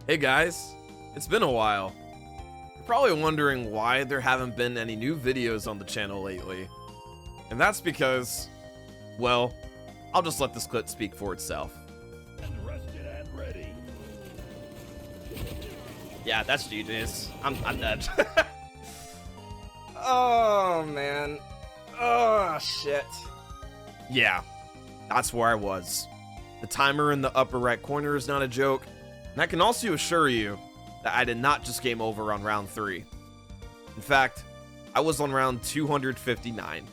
Hey guys, it's been a while. You're probably wondering why there haven't been any new videos on the channel lately. And that's because, well, I'll just let this clip speak for itself. And rested and ready. Yeah, that's genius. I'm dead. Oh, man. Oh, shit. Yeah, that's where I was. The timer in the upper right corner is not a joke, and I can also assure you that I did not just game over on round 3. In fact, I was on round 259.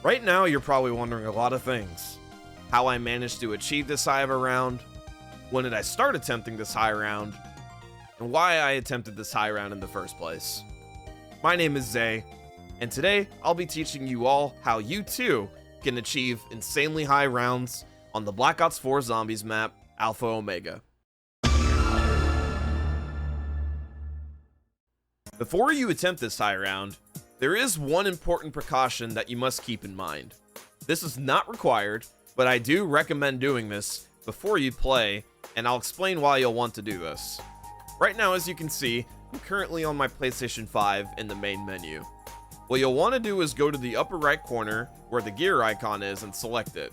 Right now, you're probably wondering a lot of things. How I managed to achieve this high of a round, when did I start attempting this high round, and why I attempted this high round in the first place. My name is Zay, and today I'll be teaching you all how you too can achieve insanely high rounds on the Black Ops 4 Zombies map, Alpha Omega. Before you attempt this high round, there is one important precaution that you must keep in mind. This is not required, but I do recommend doing this before you play, and I'll explain why you'll want to do this. Right now, as you can see, I'm currently on my PlayStation 5 in the main menu. What you'll want to do is go to the upper right corner where the gear icon is and select it.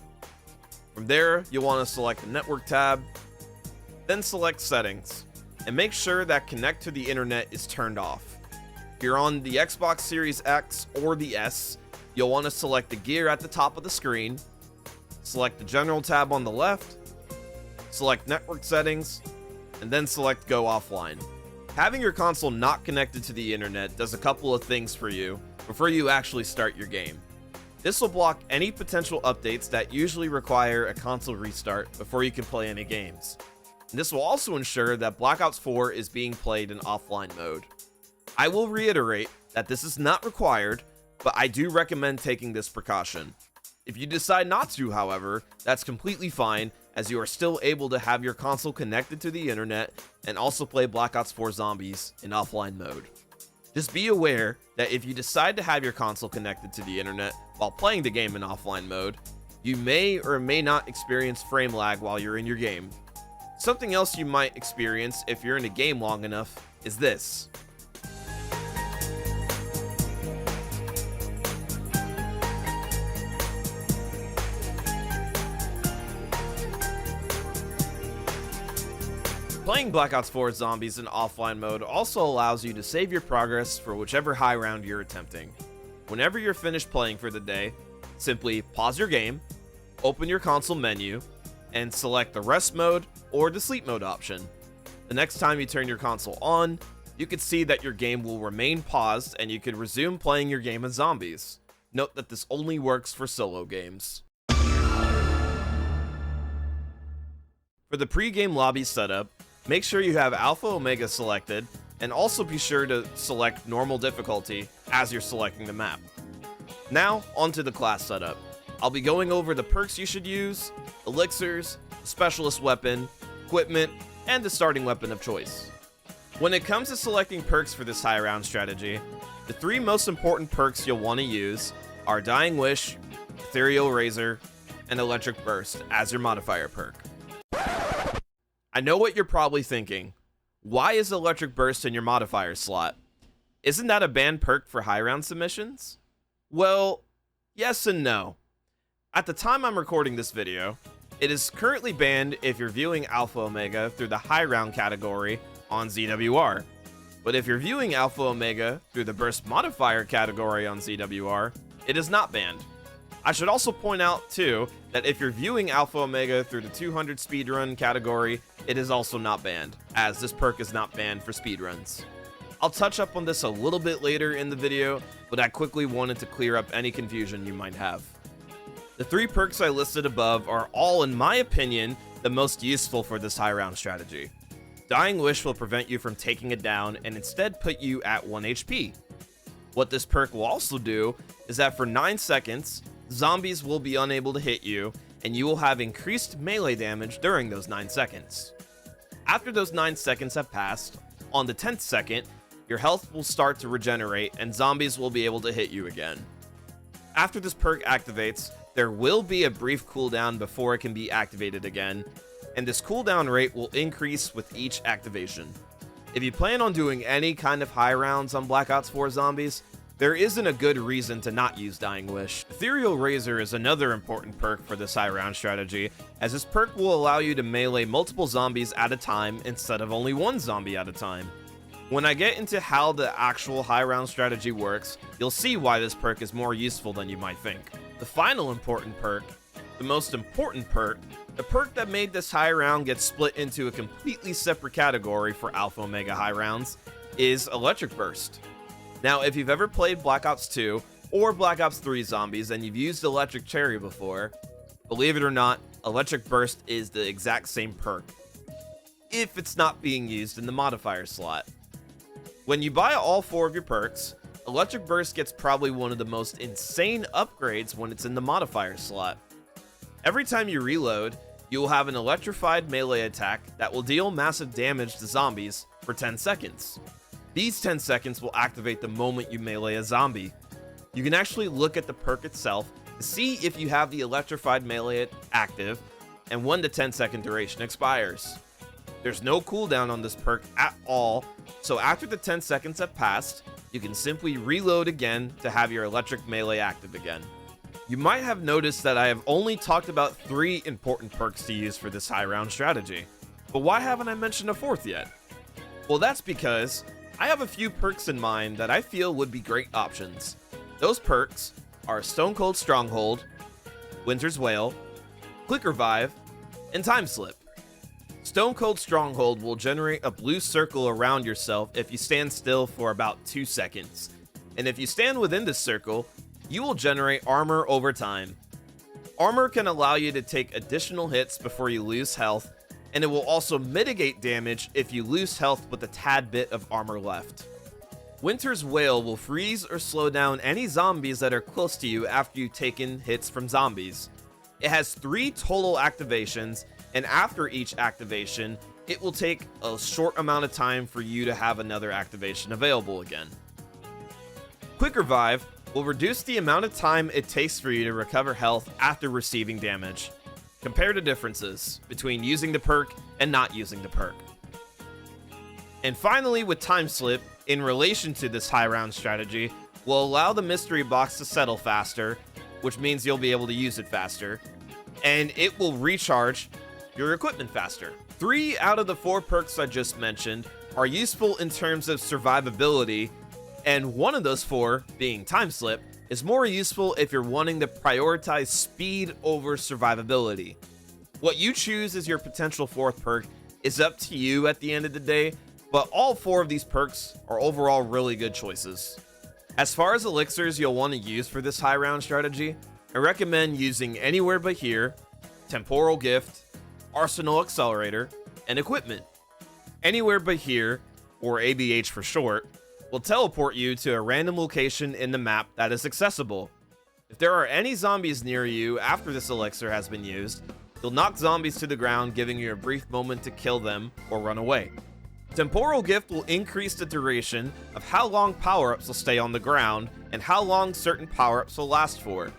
From there, you'll want to select the network tab, then select settings, and make sure that connect to the internet is turned off. If you're on the Xbox Series X or the S, you'll want to select the gear at the top of the screen, select the general tab on the left, select network settings, and then select go offline. Having your console not connected to the internet does a couple of things for you before you actually start your game. This will block any potential updates that usually require a console restart before you can play any games. And this will also ensure that Black Ops 4 is being played in offline mode. I will reiterate that this is not required, but I do recommend taking this precaution. If you decide not to, however, that's completely fine, as you are still able to have your console connected to the internet and also play Black Ops 4 Zombies in offline mode. Just be aware that if you decide to have your console connected to the internet while playing the game in offline mode, you may or may not experience frame lag while you're in your game. Something else you might experience if you're in a game long enough is this. Playing Black Ops 4 Zombies in offline mode also allows you to save your progress for whichever high round you're attempting. Whenever you're finished playing for the day, simply pause your game, open your console menu, and select the rest mode or the sleep mode option. The next time you turn your console on, you can see that your game will remain paused and you can resume playing your game as zombies. Note that this only works for solo games. For the pre-game lobby setup, make sure you have Alpha Omega selected, and also be sure to select normal difficulty as you're selecting the map. Now, onto the class setup. I'll be going over the perks you should use, elixirs, the specialist weapon, equipment, and the starting weapon of choice. When it comes to selecting perks for this high round strategy, the 3 most important perks you'll want to use are Dying Wish, Ethereal Razor, and Electric Burst as your modifier perk. I know what you're probably thinking. Why is Electric Burst in your modifier slot? Isn't that a banned perk for high round submissions? Well, yes and no. At the time I'm recording this video, it is currently banned if you're viewing Alpha Omega through the high round category on ZWR. But if you're viewing Alpha Omega through the Burst modifier category on ZWR, it is not banned. I should also point out, too, that if you're viewing Alpha Omega through the 200 speedrun category, it is also not banned, as this perk is not banned for speedruns. I'll touch up on this a little bit later in the video, but I quickly wanted to clear up any confusion you might have. The 3 perks I listed above are all, in my opinion, the most useful for this high round strategy. Dying Wish will prevent you from taking it down and instead put you at 1 HP. What this perk will also do is that for 9 seconds, zombies will be unable to hit you, and you will have increased melee damage during those 9 seconds. After those 9 seconds have passed, on the 10th second, your health will start to regenerate and zombies will be able to hit you again. After this perk activates, there will be a brief cooldown before it can be activated again, and this cooldown rate will increase with each activation. If you plan on doing any kind of high rounds on Black Ops 4 zombies, there isn't a good reason to not use Dying Wish. Ethereal Razor is another important perk for this high round strategy, as this perk will allow you to melee multiple zombies at a time instead of only one zombie at a time. When I get into how the actual high round strategy works, you'll see why this perk is more useful than you might think. The final important perk, the most important perk, the perk that made this high round get split into a completely separate category for Alpha Omega high rounds, is Electric Burst. Now, if you've ever played Black Ops 2 or Black Ops 3 zombies and you've used Electric Cherry before, believe it or not, Electric Burst is the exact same perk, if it's not being used in the modifier slot. When you buy all 4 of your perks, Electric Burst gets probably one of the most insane upgrades when it's in the modifier slot. Every time you reload, you will have an electrified melee attack that will deal massive damage to zombies for 10 seconds. These 10 seconds will activate the moment you melee a zombie. You can actually look at the perk itself to see if you have the electrified melee active and when the 10-second duration expires. There's no cooldown on this perk at all, so after the 10 seconds have passed, you can simply reload again to have your electric melee active again. You might have noticed that I have only talked about 3 important perks to use for this high round strategy, but why haven't I mentioned a 4th yet? Well, that's because I have a few perks in mind that I feel would be great options. Those perks are Stone Cold Stronghold, Winter's Wail, Quick Revive, and Time Slip. Stone Cold Stronghold will generate a blue circle around yourself if you stand still for about 2 seconds. And if you stand within this circle, you will generate armor over time. Armor can allow you to take additional hits before you lose health, and it will also mitigate damage if you lose health with a tad bit of armor left. Winter's Wail will freeze or slow down any zombies that are close to you after you've taken hits from zombies. It has 3 total activations, and after each activation, it will take a short amount of time for you to have another activation available again. Quick Revive will reduce the amount of time it takes for you to recover health after receiving damage. Compare the differences between using the perk and not using the perk. And finally, with Time Slip, in relation to this high round strategy, will allow the mystery box to settle faster, which means you'll be able to use it faster, and it will recharge your equipment faster. 3 out of the 4 perks I just mentioned are useful in terms of survivability, and one of those 4, being Time Slip, is more useful if you're wanting to prioritize speed over survivability. What you choose as your potential 4th perk is up to you at the end of the day, but all 4 of these perks are overall really good choices. As far as elixirs you'll want to use for this high round strategy, I recommend using Anywhere But Here, Temporal Gift, Arsenal Accelerator, and Equipment. Anywhere But Here, or ABH for short, will teleport you to a random location in the map that is accessible. If there are any zombies near you after this elixir has been used, you'll knock zombies to the ground, giving you a brief moment to kill them or run away. Temporal Gift will increase the duration of how long power-ups will stay on the ground and how long certain power-ups will last for.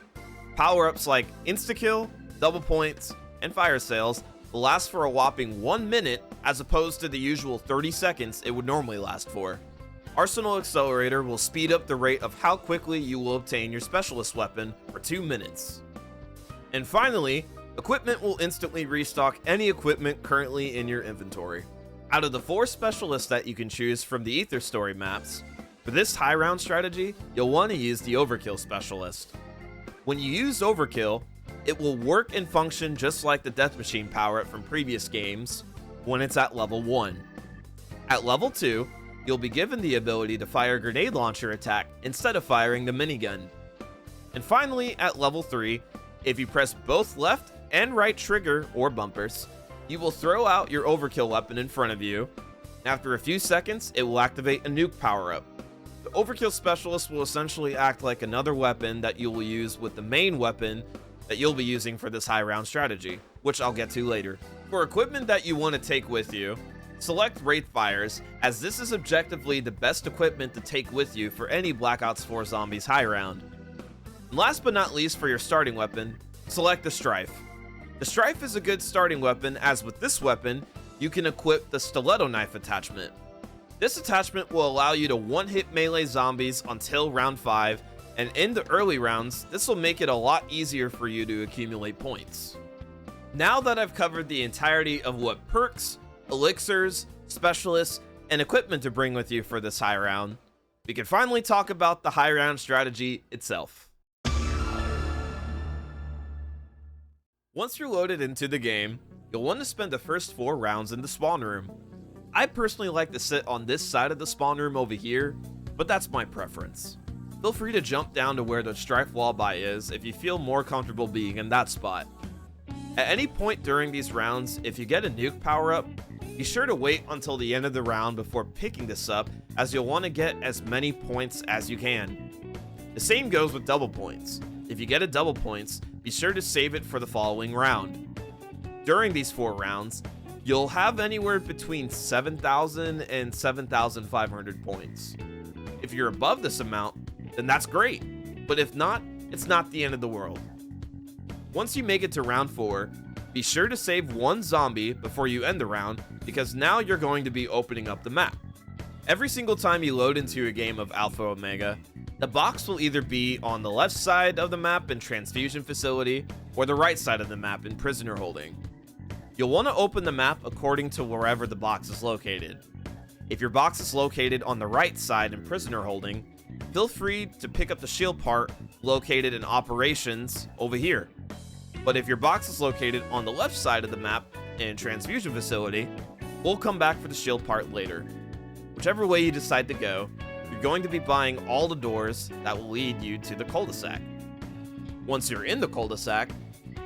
Power-ups like Insta-Kill, Double Points, and Fire Sales will last for a whopping 1 minute as opposed to the usual 30 seconds it would normally last for. Arsenal Accelerator will speed up the rate of how quickly you will obtain your specialist weapon for 2 minutes. And finally, Equipment will instantly restock any equipment currently in your inventory. Out of the 4 specialists that you can choose from the Ether Story maps, for this high round strategy, you'll want to use the Overkill specialist. When you use Overkill, it will work and function just like the Death Machine power-up from previous games when it's at level 1. At level 2, you'll be given the ability to fire a grenade launcher attack instead of firing the minigun. And finally, at level 3, if you press both left and right trigger or bumpers, you will throw out your Overkill weapon in front of you. After a few seconds, it will activate a nuke power-up. The Overkill specialist will essentially act like another weapon that you will use with the main weapon that you'll be using for this high round strategy, which I'll get to later. For equipment that you want to take with you, select Wraithfires, as this is objectively the best equipment to take with you for any Black Ops 4 Zombies high round. And last but not least, for your starting weapon, select the Strife. The Strife is a good starting weapon, as with this weapon, you can equip the Stiletto Knife attachment. This attachment will allow you to one-hit melee zombies until round 5, and in the early rounds, this will make it a lot easier for you to accumulate points. Now that I've covered the entirety of what perks, elixirs, specialists, and equipment to bring with you for this high round, we can finally talk about the high round strategy itself. Once you're loaded into the game, you'll want to spend the first 4 rounds in the spawn room. I personally like to sit on this side of the spawn room over here, but that's my preference. Feel free to jump down to where the Strife Wallby is if you feel more comfortable being in that spot. At any point during these rounds, if you get a nuke power up, be sure to wait until the end of the round before picking this up, as you'll want to get as many points as you can. The same goes with double points. If you get a double points, be sure to save it for the following round. During these 4 rounds, you'll have anywhere between 7,000 and 7,500 points. If you're above this amount, then that's great, but if not, it's not the end of the world. Once you make it to round 4, be sure to save 1 zombie before you end the round, because now you're going to be opening up the map. Every single time you load into a game of Alpha Omega, the box will either be on the left side of the map in Transfusion Facility, or the right side of the map in Prisoner Holding. You'll want to open the map according to wherever the box is located. If your box is located on the right side in Prisoner Holding, feel free to pick up the shield part located in Operations over here. But if your box is located on the left side of the map in Transfusion Facility, we'll come back for the shield part later. Whichever way you decide to go, you're going to be buying all the doors that will lead you to the cul-de-sac. Once you're in the cul-de-sac,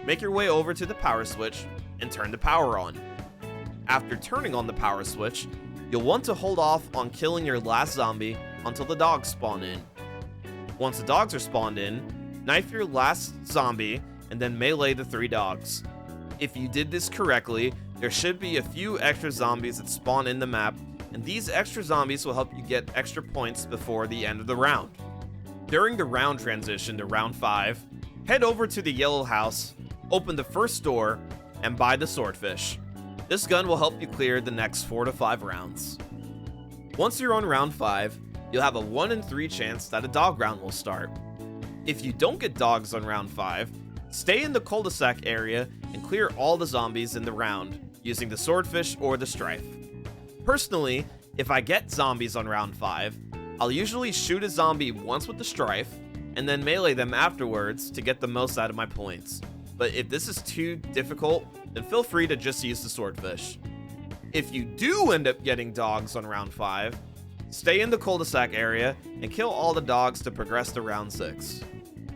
make your way over to the power switch and turn the power on. After turning on the power switch, you'll want to hold off on killing your last zombie until the dogs spawn in. Once the dogs are spawned in, knife your last zombie and then melee the 3 dogs. If you did this correctly, there should be a few extra zombies that spawn in the map, and these extra zombies will help you get extra points before the end of the round. During the round transition to round 5, head over to the yellow house, open the first door, and buy the swordfish. This gun will help you clear the next 4 to 5 rounds. Once you're on round 5, you'll have a 1 in 3 chance that a dog round will start. If you don't get dogs on round 5, stay in the cul-de-sac area and clear all the zombies in the round, using the swordfish or the Strife. Personally, if I get zombies on round 5, I'll usually shoot a zombie once with the Strife, and then melee them afterwards to get the most out of my points. But if this is too difficult, then feel free to just use the swordfish. If you do end up getting dogs on round 5, stay in the cul-de-sac area and kill all the dogs to progress to round 6.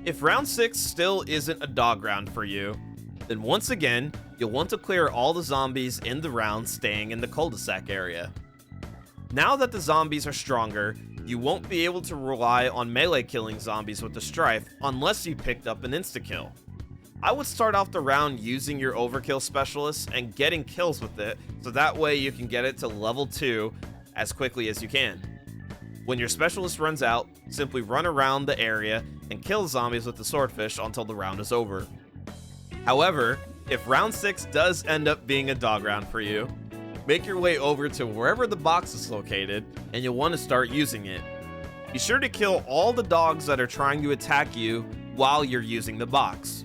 If round 6 still isn't a dog round for you, then once again, you'll want to clear all the zombies in the round staying in the cul-de-sac area. Now that the zombies are stronger, you won't be able to rely on melee killing zombies with the Strife unless you picked up an insta-kill. I would start off the round using your overkill specialist and getting kills with it, so that way you can get it to level 2 as quickly as you can. When your specialist runs out, simply run around the area and kill zombies with the swordfish until the round is over. However, if round 6 does end up being a dog round for you, make your way over to wherever the box is located and you'll want to start using it. Be sure to kill all the dogs that are trying to attack you while you're using the box.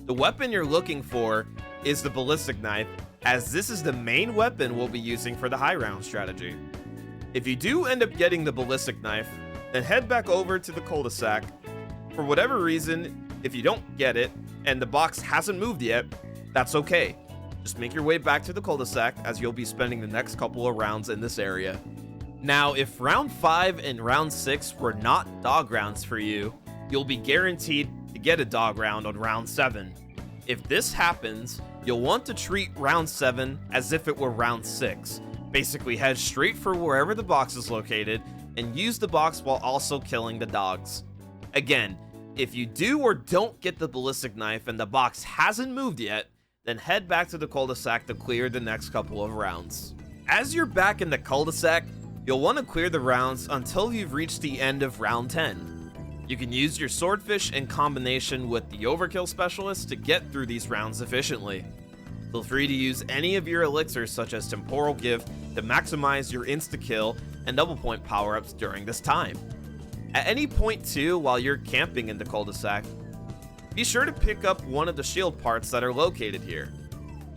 The weapon you're looking for is the Ballistic Knife, as this is the main weapon we'll be using for the high round strategy. If you do end up getting the Ballistic Knife, then head back over to the cul-de-sac. For whatever reason, if you don't get it, and the box hasn't moved yet, that's okay. Just make your way back to the cul-de-sac, as you'll be spending the next couple of rounds in this area. Now, if round 5 and round 6 were not dog rounds for you, you'll be guaranteed to get a dog round on round 7. If this happens, you'll want to treat round 7 as if it were round 6. Basically head straight for wherever the box is located and use the box while also killing the dogs. Again, if you do or don't get the Ballistic Knife and the box hasn't moved yet, then head back to the cul-de-sac to clear the next couple of rounds. As you're back in the cul-de-sac, you'll want to clear the rounds until you've reached the end of round 10. You can use your swordfish in combination with the overkill specialist to get through these rounds efficiently. Feel free to use any of your elixirs such as Temporal Gift to maximize your insta-kill and double point power-ups during this time. At any point too, while you're camping in the cul-de-sac, be sure to pick up one of the shield parts that are located here.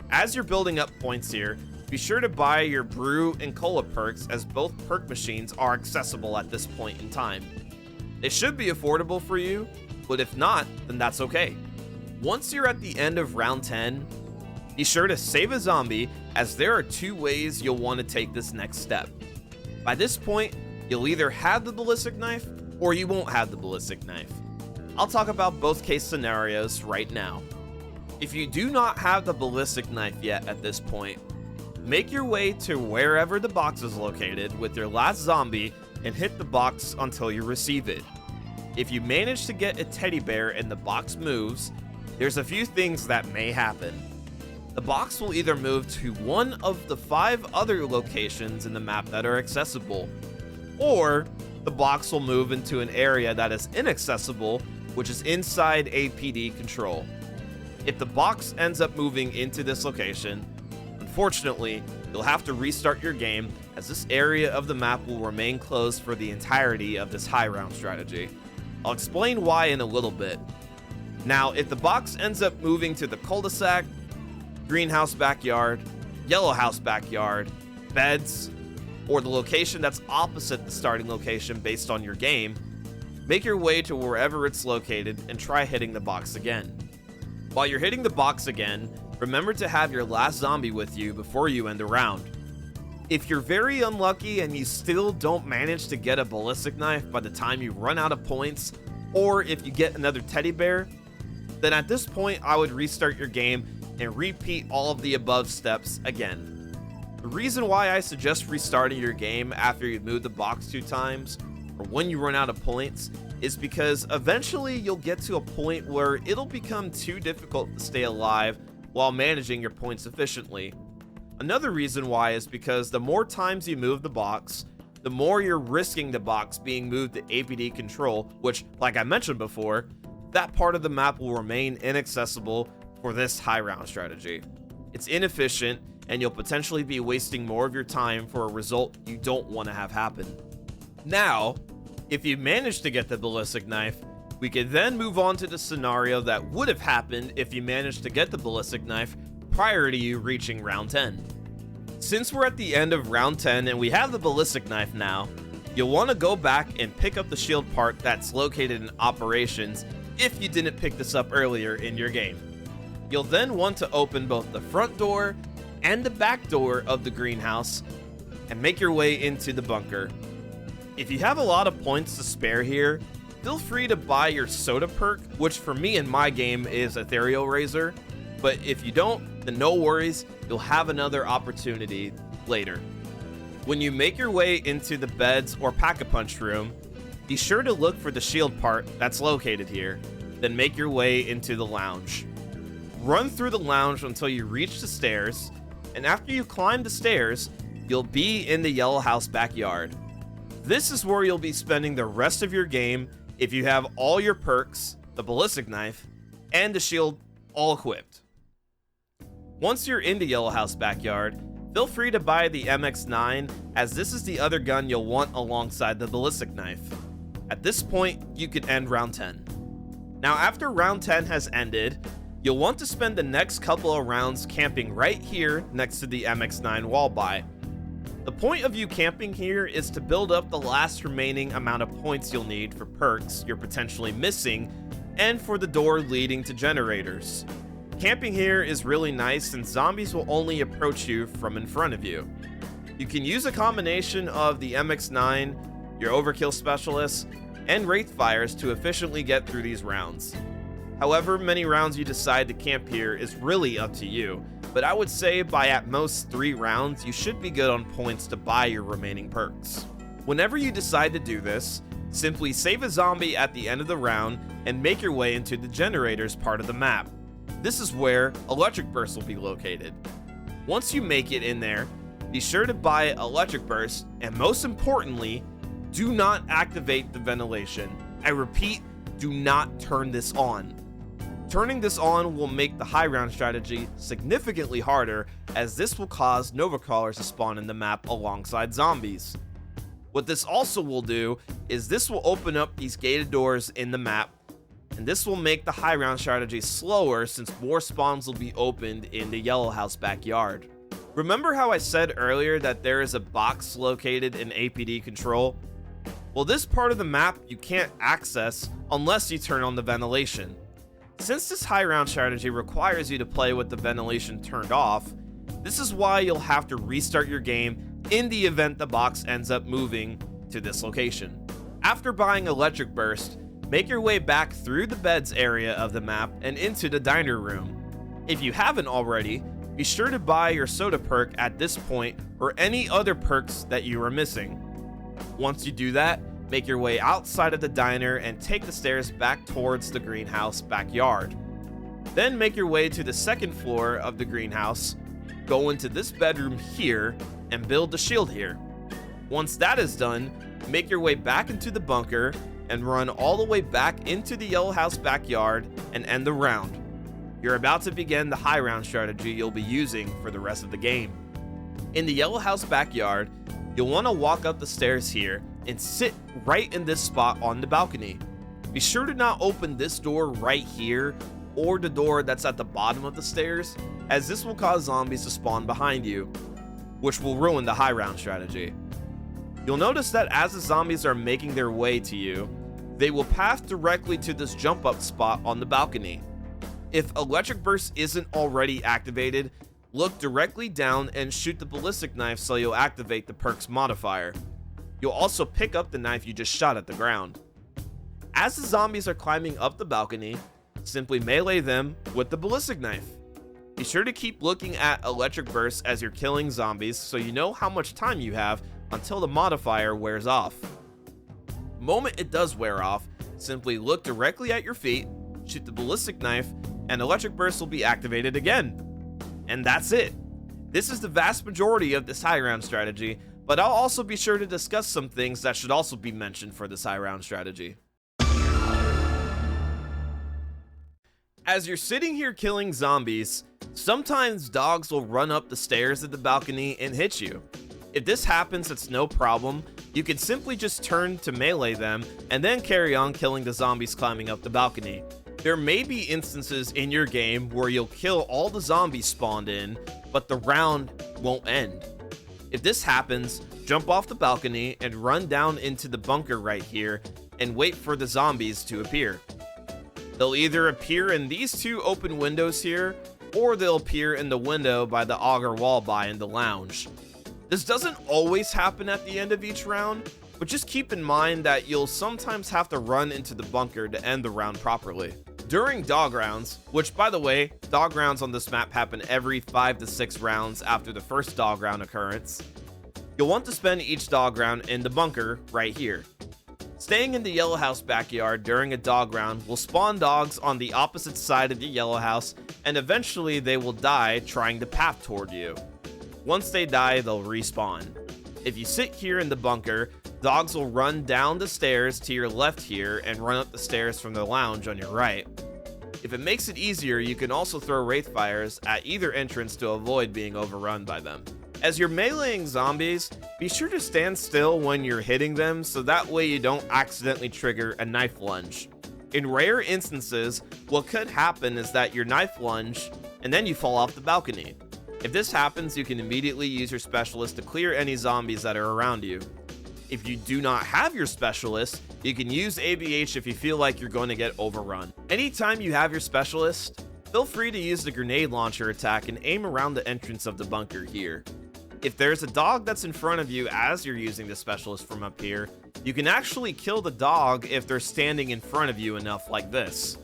As you're building up points here, be sure to buy your brew and cola perks, as both perk machines are accessible at this point in time. They should be affordable for you, but if not, then that's okay. Once you're at the end of round 10, be sure to save a zombie, as there are two ways you'll want to take this next step. By this point, you'll either have the ballistic knife or you won't have the ballistic knife. I'll talk about both case scenarios right now. If you do not have the ballistic knife yet at this point, make your way to wherever the box is located with your last zombie and hit the box until you receive it. If you manage to get a teddy bear and the box moves, there's a few things that may happen. The box will either move to one of the 5 other locations in the map that are accessible, or the box will move into an area that is inaccessible, which is inside APD control. If the box ends up moving into this location, unfortunately, you'll have to restart your game, as this area of the map will remain closed for the entirety of this high round strategy. I'll explain why in a little bit. Now, if the box ends up moving to the cul-de-sac, greenhouse backyard, yellow house backyard, beds, or the location that's opposite the starting location based on your game, make your way to wherever it's located and try hitting the box again. While you're hitting the box again, remember to have your last zombie with you before you end the round. If you're very unlucky and you still don't manage to get a ballistic knife by the time you run out of points, or if you get another teddy bear, then at this point I would restart your game and repeat all of the above steps again. The reason why I suggest restarting your game after you've moved the box 2 times, or when you run out of points, is because eventually you'll get to a point where it'll become too difficult to stay alive while managing your points efficiently. Another reason why is because the more times you move the box, the more you're risking the box being moved to APD control, which, like I mentioned before, that part of the map will remain inaccessible for this high round strategy. It's inefficient, and you'll potentially be wasting more of your time for a result you don't want to have happen. Now, if you manage to get the ballistic knife, we can then move on to the scenario that would have happened if you managed to get the ballistic knife prior to you reaching round 10. Since we're at the end of round 10 and we have the ballistic knife now, you'll want to go back and pick up the shield part that's located in operations if you didn't pick this up earlier in your game. You'll then want to open both the front door and the back door of the greenhouse and make your way into the bunker. If you have a lot of points to spare here, feel free to buy your soda perk, which for me in my game is Ethereal Razor, but if you don't, then no worries, you'll have another opportunity later. When you make your way into the beds or pack-a-punch room, be sure to look for the shield part that's located here, then make your way into the lounge. Run through the lounge until you reach the stairs, and after you climb the stairs, you'll be in the yellow house backyard. This is where you'll be spending the rest of your game if you have all your perks, the ballistic knife, and the shield all equipped. Once you're in the yellow house backyard, feel free to buy the MX9, as this is the other gun you'll want alongside the ballistic knife. At this point, you can end round 10. Now, after round 10 has ended, you'll want to spend the next couple of rounds camping right here next to the MX9 wall buy. The point of you camping here is to build up the last remaining amount of points you'll need for perks you're potentially missing, and for the door leading to generators. Camping here is really nice since zombies will only approach you from in front of you. You can use a combination of the MX9, your overkill specialists, and wraith fires to efficiently get through these rounds. However many rounds you decide to camp here is really up to you, but I would say by at most 3 rounds, you should be good on points to buy your remaining perks. Whenever you decide to do this, simply save a zombie at the end of the round and make your way into the generators part of the map. This is where electric bursts will be located. Once you make it in there, be sure to buy electric burst, and most importantly, do not activate the ventilation. I repeat, do not turn this on. Turning this on will make the high ground strategy significantly harder, as this will cause Nova Crawlers to spawn in the map alongside zombies. What this also will do is this will open up these gated doors in the map, and this will make the high ground strategy slower since more spawns will be opened in the yellow house backyard. Remember how I said earlier that there is a box located in APD control? Well, this part of the map you can't access unless you turn on the ventilation. Since this high ground strategy requires you to play with the ventilation turned off, this is why you'll have to restart your game in the event the box ends up moving to this location. After buying Electric Burst, make your way back through the beds area of the map and into the diner room. If you haven't already, be sure to buy your soda perk at this point or any other perks that you are missing. Once you do that, make your way outside of the diner and take the stairs back towards the greenhouse backyard. Then make your way to the second floor of the greenhouse, go into this bedroom here, and build the shield here. Once that is done, make your way back into the bunker and run all the way back into the yellow house backyard and end the round. You're about to begin the high round strategy you'll be using for the rest of the game. In the yellow house backyard, you'll want to walk up the stairs here and sit right in this spot on the balcony. Be sure to not open this door right here or the door that's at the bottom of the stairs, as this will cause zombies to spawn behind you, which will ruin the high round strategy. You'll notice that as the zombies are making their way to you, they will pass directly to this jump up spot on the balcony. If Electric Burst isn't already activated, look directly down and shoot the ballistic knife so you'll activate the perk's modifier. You'll also pick up the knife you just shot at the ground. As the zombies are climbing up the balcony, simply melee them with the ballistic knife. Be sure to keep looking at Electric Burst as you're killing zombies so you know how much time you have until the modifier wears off. The moment it does wear off, simply look directly at your feet, shoot the ballistic knife, and Electric Burst will be activated again. And that's it. This is the vast majority of this high round strategy, but I'll also be sure to discuss some things that should also be mentioned for this high round strategy. As you're sitting here killing zombies, sometimes dogs will run up the stairs at the balcony and hit you. If this happens, it's no problem. You can simply just turn to melee them and then carry on killing the zombies climbing up the balcony. There may be instances in your game where you'll kill all the zombies spawned in, but the round won't end. If this happens, jump off the balcony and run down into the bunker right here and wait for the zombies to appear. They'll either appear in these two open windows here, or they'll appear in the window by the auger wall by in the lounge. This doesn't always happen at the end of each round, but just keep in mind that you'll sometimes have to run into the bunker to end the round properly. During dog rounds, which by the way, dog rounds on this map happen every 5 to 6 rounds after the first dog round occurrence, you'll want to spend each dog round in the bunker right here. Staying in the yellow house backyard during a dog round will spawn dogs on the opposite side of the yellow house, and eventually they will die trying to path toward you. Once they die, they'll respawn. If you sit here in the bunker, dogs will run down the stairs to your left here and run up the stairs from the lounge on your right. If it makes it easier, you can also throw wraith fires at either entrance to avoid being overrun by them. As you're meleeing zombies, be sure to stand still when you're hitting them so that way you don't accidentally trigger a knife lunge. In rare instances, what could happen is that your knife lunge and then you fall off the balcony. If this happens, you can immediately use your specialist to clear any zombies that are around you. If you do not have your specialist, you can use ABH if you feel like you're going to get overrun. Anytime you have your specialist, feel free to use the grenade launcher attack and aim around the entrance of the bunker here. If there's a dog that's in front of you as you're using the specialist from up here, you can actually kill the dog if they're standing in front of you enough like this.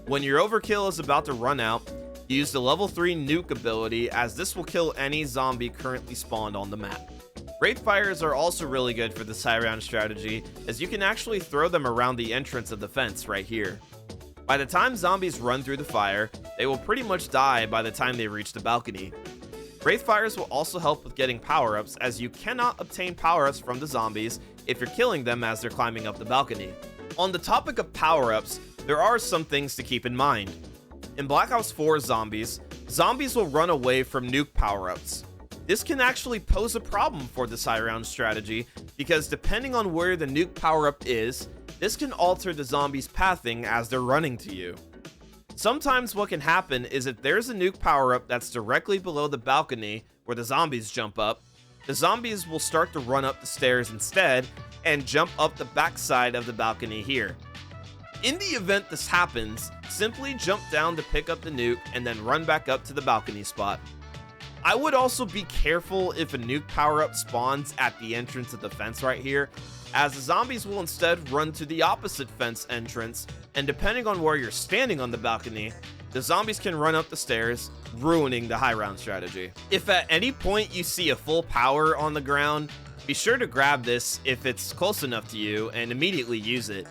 When your overkill is about to run out, use the level 3 nuke ability, as this will kill any zombie currently spawned on the map. Wraith fires are also really good for this high round strategy, as you can actually throw them around the entrance of the fence right here. By the time zombies run through the fire, they will pretty much die by the time they reach the balcony. Wraith fires will also help with getting power-ups, as you cannot obtain power-ups from the zombies if you're killing them as they're climbing up the balcony. On the topic of power-ups, there are some things to keep in mind. In Black Ops 4 zombies will run away from nuke power-ups. This can actually pose a problem for this high round strategy because depending on where the nuke power-up is, this can alter the zombies' pathing as they're running to you. Sometimes what can happen is if there's a nuke power-up that's directly below the balcony where the zombies jump up, the zombies will start to run up the stairs instead and jump up the backside of the balcony here. In the event this happens, simply jump down to pick up the nuke and then run back up to the balcony spot. I would also be careful if a nuke power-up spawns at the entrance of the fence right here, as the zombies will instead run to the opposite fence entrance, and depending on where you're standing on the balcony, the zombies can run up the stairs, ruining the high round strategy. If at any point you see a full power on the ground, be sure to grab this if it's close enough to you and immediately use it.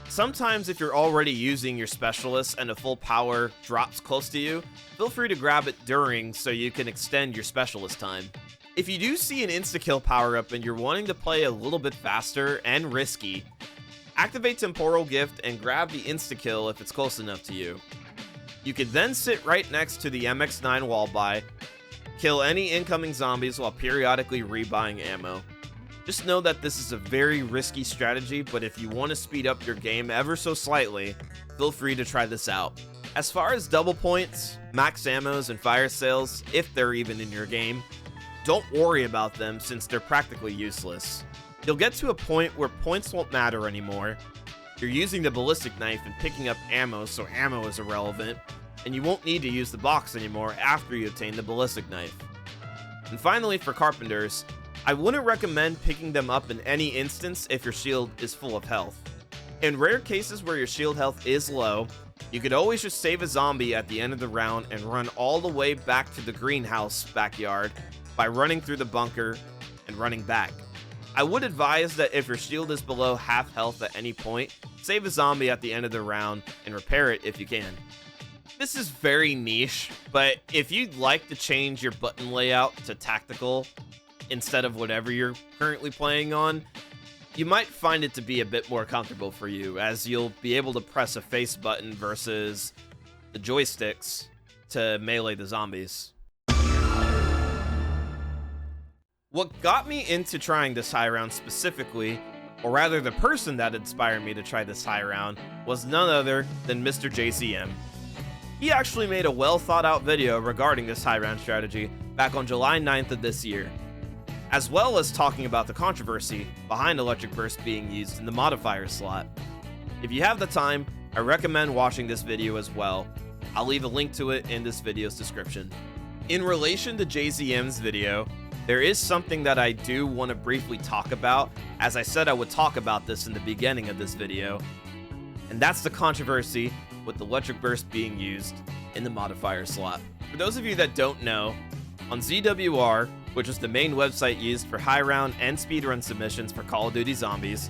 Sometimes if you're already using your specialist and a full power drops close to you, feel free to grab it during so you can extend your specialist time. If you do see an insta-kill power-up and you're wanting to play a little bit faster and risky, activate Temporal Gift and grab the insta-kill if it's close enough to you. You can then sit right next to the MX9 wall buy, kill any incoming zombies while periodically rebuying ammo. Just know that this is a very risky strategy, but if you want to speed up your game ever so slightly, feel free to try this out. As far as double points, max ammos, and fire sales, if they're even in your game, don't worry about them since they're practically useless. You'll get to a point where points won't matter anymore. You're using the ballistic knife and picking up ammo, so ammo is irrelevant, and you won't need to use the box anymore after you obtain the ballistic knife. And finally, for carpenters, I wouldn't recommend picking them up in any instance if your shield is full of health. In rare cases where your shield health is low, you could always just save a zombie at the end of the round and run all the way back to the greenhouse backyard by running through the bunker and running back. I would advise that if your shield is below half health at any point, save a zombie at the end of the round and repair it if you can. This is very niche, but if you'd like to change your button layout to tactical instead of whatever you're currently playing on, you might find it to be a bit more comfortable for you, as you'll be able to press a face button versus the joysticks to melee the zombies. What got me into trying this high round specifically, or rather the person that inspired me to try this high round, was none other than Mr. JCM. He actually made a well thought out video regarding this high round strategy back on July 9th of this year, as well as talking about the controversy behind Electric Burst being used in the modifier slot. If you have the time, I recommend watching this video as well. I'll leave a link to it in this video's description. In relation to JZM's video, there is something that I do want to briefly talk about, as I said I would talk about this in the beginning of this video, and that's the controversy with Electric Burst being used in the modifier slot. For those of you that don't know, on ZWR, which is the main website used for high round and speedrun submissions for Call of Duty Zombies,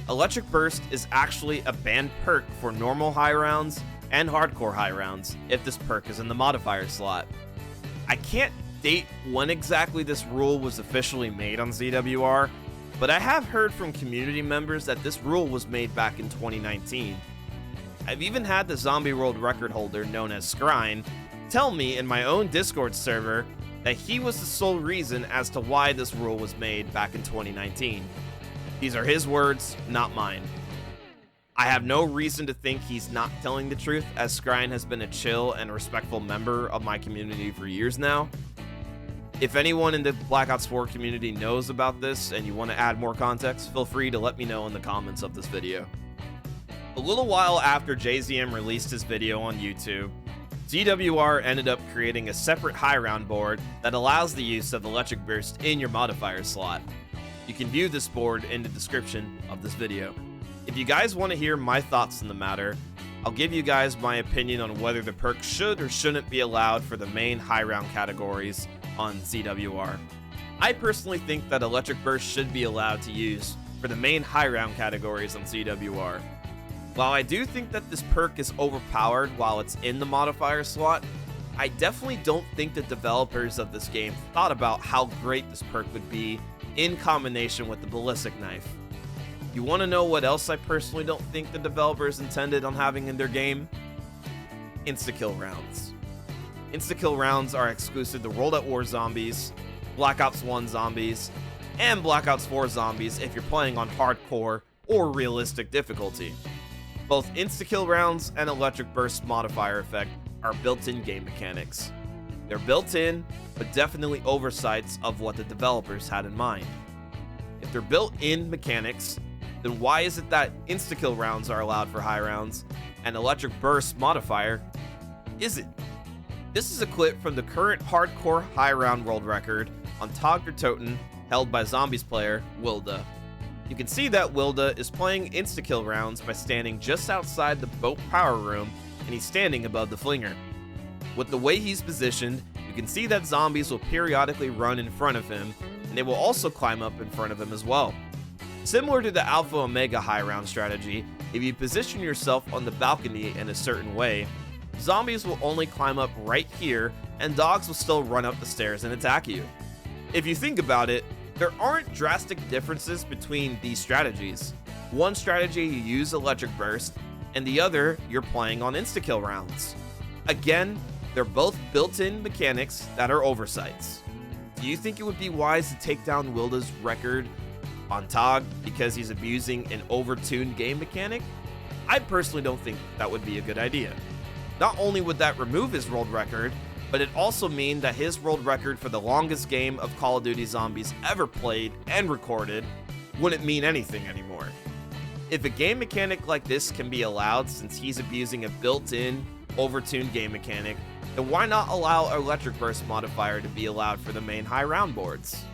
Electric Burst is actually a banned perk for normal high rounds and hardcore high rounds if this perk is in the modifier slot. I can't date when exactly this rule was officially made on ZWR, but I have heard from community members that this rule was made back in 2019. I've even had the Zombie World record holder known as Skrine tell me in my own Discord server that he was the sole reason as to why this rule was made back in 2019. These are his words, not mine. I have no reason to think he's not telling the truth, as Skrine has been a chill and respectful member of my community for years now. If anyone in the Black Ops 4 community knows about this and you want to add more context, feel free to let me know in the comments of this video. A little while after JZM released his video on YouTube, ZWR ended up creating a separate high round board that allows the use of Electric Burst in your modifier slot. You can view this board in the description of this video. If you guys want to hear my thoughts on the matter, I'll give you guys my opinion on whether the perk should or shouldn't be allowed for the main high round categories on ZWR. I personally think that Electric Burst should be allowed to use for the main high round categories on ZWR. While I do think that this perk is overpowered while it's in the modifier slot, I definitely don't think the developers of this game thought about how great this perk would be in combination with the ballistic knife. You want to know what else I personally don't think the developers intended on having in their game? insta-kill rounds. Insta-kill rounds are exclusive to World at War zombies, Black Ops 1 zombies, and Black Ops 4 zombies if you're playing on hardcore or realistic difficulty. Both insta-kill rounds and electric burst modifier effect are built-in game mechanics. They're built in, but definitely oversights of what the developers had in mind. If they're built-in mechanics, then why is it that insta-kill rounds are allowed for high rounds and electric burst modifier isn't? This is a clip from the current hardcore high round world record on Tog der Toten held by Zombies player Wilda. You can see that Wilda is playing insta-kill rounds by standing just outside the boat power room, and he's standing above the flinger. With the way he's positioned, you can see that zombies will periodically run in front of him, and they will also climb up in front of him as well. Similar to the Alpha Omega high round strategy, if you position yourself on the balcony in a certain way, zombies will only climb up right here, and dogs will still run up the stairs and attack you. If you think about it, there aren't drastic differences between these strategies. One strategy you use electric burst, and the other you're playing on insta-kill rounds. Again, they're both built-in mechanics that are oversights. Do you think it would be wise to take down Wilda's record on TOG because he's abusing an overtuned game mechanic? I personally don't think that would be a good idea. Not only would that remove his world record, but it also mean that his world record for the longest game of Call of Duty Zombies ever played and recorded wouldn't mean anything anymore. If a game mechanic like this can be allowed since he's abusing a built-in, overtuned game mechanic, then why not allow Electric Burst modifier to be allowed for the main high round boards?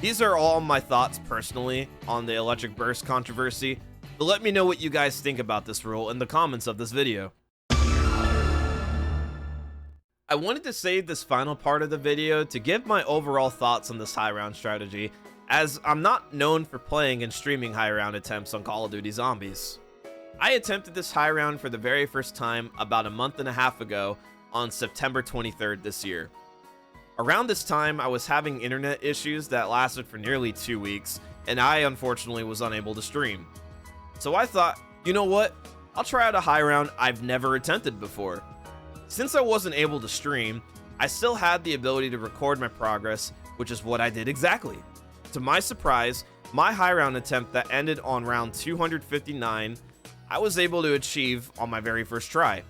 These are all my thoughts personally on the Electric Burst controversy, but let me know what you guys think about this rule in the comments of this video. I wanted to save this final part of the video to give my overall thoughts on this high round strategy, as I'm not known for playing and streaming high round attempts on Call of Duty Zombies. I attempted this high round for the very first time about a month and a half ago on September 23rd this year. Around this time, I was having internet issues that lasted for nearly 2 weeks, and I unfortunately was unable to stream. So I thought, you know what, I'll try out a high round I've never attempted before. Since I wasn't able to stream, I still had the ability to record my progress, which is what I did exactly. To my surprise, my high round attempt that ended on round 259, I was able to achieve on my very first try,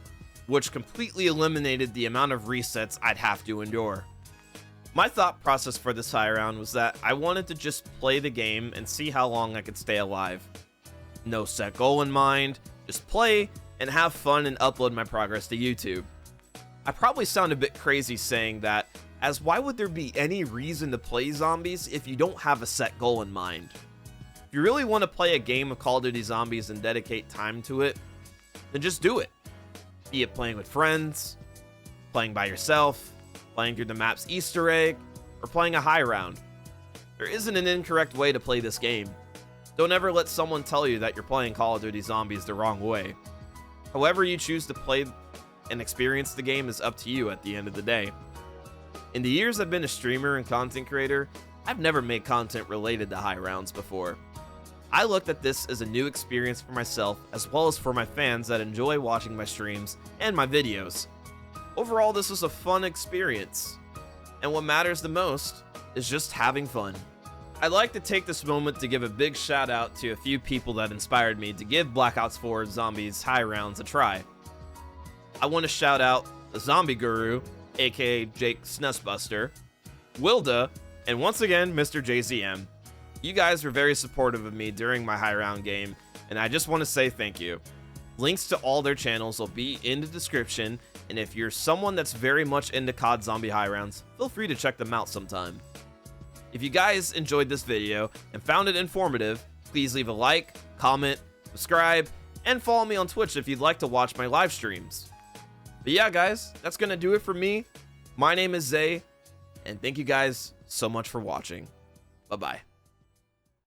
which completely eliminated the amount of resets I'd have to endure. My thought process for this high round was that I wanted to just play the game and see how long I could stay alive. No set goal in mind, just play and have fun and upload my progress to YouTube. I probably sound a bit crazy saying that, as why would there be any reason to play zombies if you don't have a set goal in mind? If you really want to play a game of Call of Duty Zombies and dedicate time to it, then just do it. Be it playing with friends, playing by yourself, playing through the map's Easter egg, or playing a high round. There isn't an incorrect way to play this game. Don't ever let someone tell you that you're playing Call of Duty Zombies the wrong way. However you choose to play and experience the game is up to you at the end of the day. In the years I've been a streamer and content creator, I've never made content related to high rounds before. I looked at this as a new experience for myself as well as for my fans that enjoy watching my streams and my videos. Overall, this was a fun experience, and what matters the most is just having fun. I'd like to take this moment to give a big shout out to a few people that inspired me to give Black Ops 4 Zombies high rounds a try. I want to shout out the Zombie Guru, aka Jake Snusbuster, Wilda, and once again, Mr. JZM. You guys were very supportive of me during my high round game, and I just want to say thank you. Links to all their channels will be in the description, and if you're someone that's very much into COD Zombie high rounds, feel free to check them out sometime. If you guys enjoyed this video and found it informative, please leave a like, comment, subscribe, and follow me on Twitch if you'd like to watch my live streams. But yeah, guys, that's gonna do it for me. My name is Zay, and thank you guys so much for watching. Bye-bye.